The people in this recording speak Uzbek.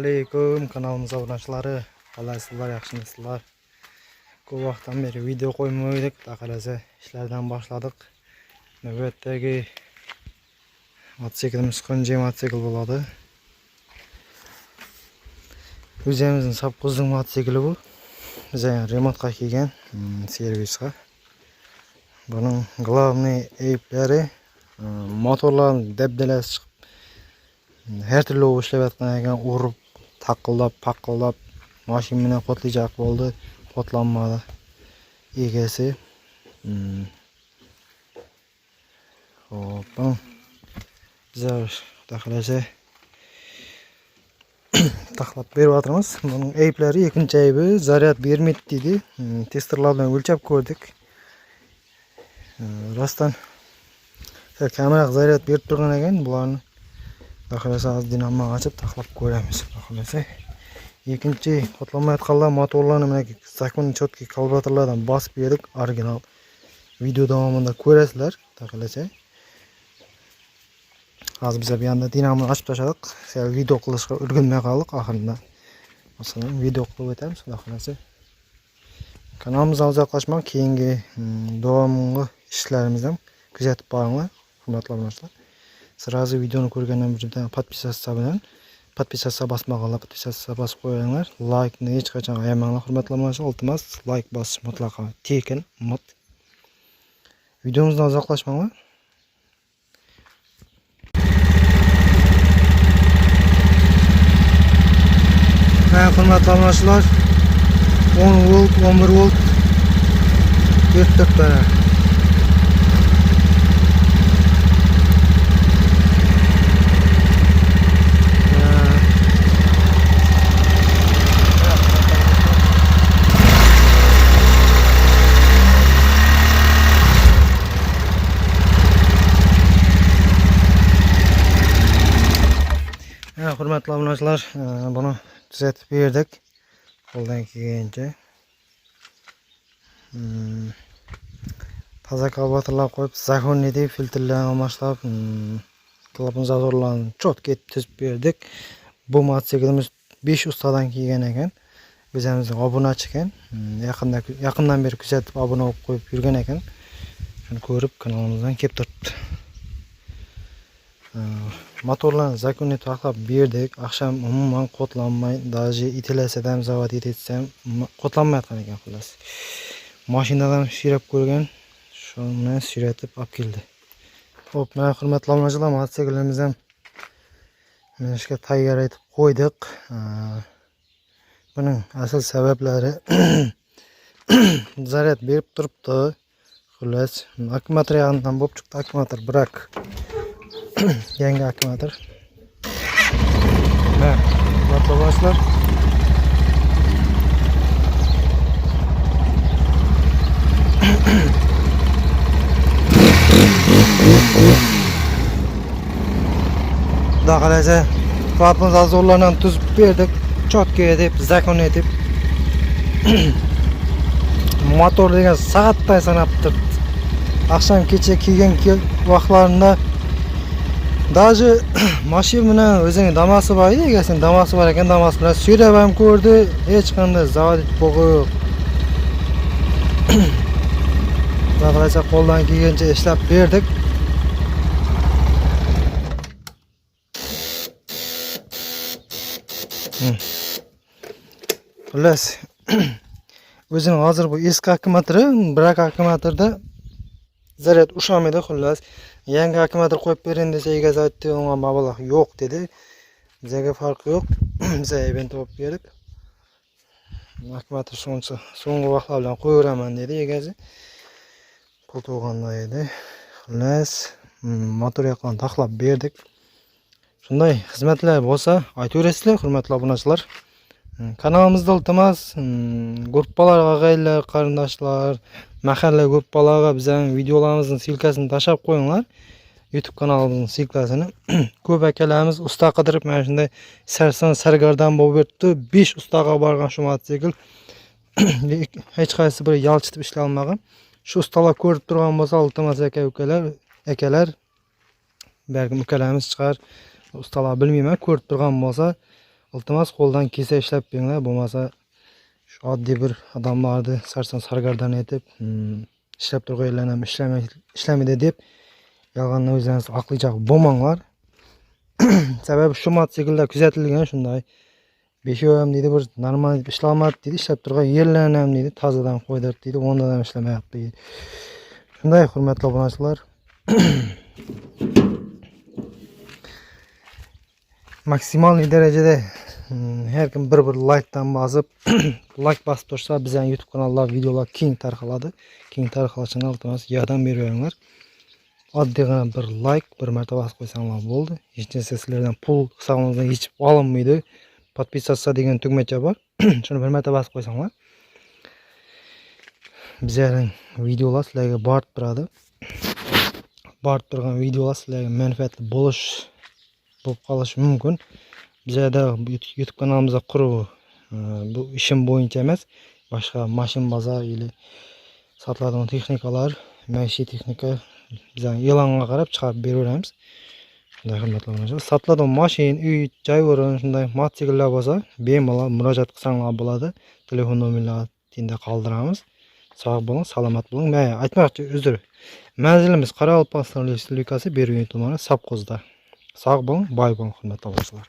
Assalomu kanalimiz obunachilari. Qalaysizlar, yaxshimisizlar? Ko'p vaqtdan beri video qo'ymadik, taqalasa ishlardan boshladik. Navbatdagi mototsiklimiz qancha mototsikl bo'ladi. O'zimizning sapquzning mototsikli bu. Biz remontga kelgan servisga. Buning главный ayblari motorlarning dabdalasi chiqib her türlü ishlayotgan ekan, urib, taqillab, paqillab mashina bilan qotlayjaq bo'ldi, qotlanmadi. Egasi. Hop. Bizlar taqalasa taqlab beryapmiz. Buning ayblari ikkinchi aybi zaryad bermaydi dedi. Testerlar bilan o'lchab ko'rdik. Rostdan kameraga zaryad berib turgan ekan, bularni taqalasa az dinamo ochib taqlab ko'ramiz. Taqalasa ikkinchi qotlanmayotganlar motorlarni mana zakon chotki kalkulatorlardan bosib berdik. Original video davomida ko'rasizlar. Taqalasa hozir biz bu yerda dinamoni ochib tashladik. Video qilishga o'rganmay qoldik oxirida. Masalan, video qilib o'tamiz. Taqalasa kanalimizga uzoqlashmang, keyingi davomli ishlarimizni kuzatib boringlar, hurmatli obunachilar. Sразу videoni ko'rgandan burundan podpisatsiya bosmaganlar podpisatsiya bosib qo'yinglar. Like-ni hech qachon ayamanglar, hurmatli obunachilar. Iltimos, like bosish mutlaqo tekin, mut. Videomizdan uzoqlashmanglar. Hurmatli obunachilar, 10 volt, 11 volt yetdik bana. Hurmatli obunachilar, buni tuzatib berdik. Qo'ldan kelgancha. Toza kalkulatorlar qo'yib, zakonni deb filtrlarni almashlab, klapon zazorlarni chotga tuzib berdik. Bu mototsiklimiz 5 ustadan kelgan ekan. Bizimizning obunachi ekan. Yaqindan beri kuzatib obuna bo'lib qo'yib yurgan ekan. Shuni ko'rib kanalimizdan kelib turibdi. Motorlarni zakonni taqlab berdik. Akşam umuman qotlanmay, даже itilasadan zavod yetetsam qotlanmayotgan ekan xullas. Mashinadan suyab ko'rgan, shuni suyratib olib keldi. Xo'p, mana hurmatli obunachilar, mototsiklimizni minishga tayyor etib qo'ydik. Buning asl sabablari zaryad berib turibdi. Xullas, akkumulyator yog'idan bo'lib chiqdi, akkumulyator brak. Yangi akkumulyator. Mana motorlar. Daqalasa klapon zazorlardan tuzib berdik. Chotga edib, zakon edib. Motor degan soatdan sanab turibdi. Akşam kecha kelgan vaqtlarında даже mashina bilan o'zining damasi bor edi, egasini damasi bor ekan, damas bilan suyab ham ko'rdi, hech qanday zavod bo'g'i yo'q. Taqalasa qo'ldan kelgancha ishlab berdik. Xullas, o'zining hozir bu eski akkumulyatori, brak akkumulyatorda zaryad ushamaydi xullas. Yangi akkumulyator qo'yib bering desa, egasi aytdi, unga mablag' yo'q dedi. Bizga farqi yo'q. Biz ayben topib berdik. Akkumulyator so'nggi vaqtlar bilan qo'yveraman dedi egasi. Pul to'g'anda edi. Xullas, motor yoqdan taqlab berdik. Shunday xizmatlar bo'lsa, aytaverasizlar, hurmatli obunachilar. Kanalimizda iltimos, gruppalar, og'aylar, qarindoshlar, mahalla gruppalarga bizning videolarimizning silkasini tashlab qo'yinglar. YouTube kanalimizning silkasini. Ko'p akalarimiz usta qidirib mana shunday sarson sargardan bo'lib o'tdi. 5 ustaga borgan shu mototsikl hech qaysi biri yalchitib ishlay olmagan. Shu ustalar ko'rib turgan bo'lsa, iltimos akalar, balkim ukalarimiz chiqar, ustalar bilmayman, ko'rib turgan bo'lsa, iltimos qo'ldan kelsa ishlab beringlar, bo'lmasa shu oddiy bir odamlarni sarson sargardon etib, ishlab turganlar ham ishlamaydi deb yolg'onni o'zingiz aqlicha bo'lmanglar. Sababi shu mototsiklda kuzatilgan shunday 5 oy ham deydi bir normal ishlamayapti deydi, ishlab turgan yerlarni ham deydi tozadan qo'ydirib deydi, onda ham ishlamayapti deydi. Shunday hurmatli obunachilar. Maksimal darajada har kim bir like'dan bosib, like bosib tursa, bizning YouTube kanalda videolar keng tarqaladi. Keng tarqalishini iltimos yordam beringlar. Oddiygina bir like, bir marta bosib qo'ysanglar bo'ldi. Hech narsa sizlardan pul hisobingizdan hech olinmaydi. Podpisatsiya degan tugmacha bor. Shuni bir marta bosib qo'ysanglar, bizning videolar sizlarga borib turadi. Borib turgan videolar sizlarga manfaatli bo'lib qolishi mumkin. Bizda YouTube kanalimizda quruq bu ishim bo'yicha emas, boshqa mashin bozor yoki sotiladigan texnikalar, maishiy texnika bizning e'longa qarab chiqarib beraveramiz. Shunday hurmatli obunachilar, sotiladigan mashin, uy, joy o'rin shunday mototsikllar bo'lsa, bemalol murojaat qilsanglar bo'ladi. Telefon nomerlarini qoldiramiz. Sog' bo'ling, salomat bo'ling. Men aytmoqchi, uzr. Manzilimiz Qoraqalpog'iston Respublikasi Beruniy tumani Sopqozda. Sog' bo'ling, boy bo'ling hurmatli obunachilar.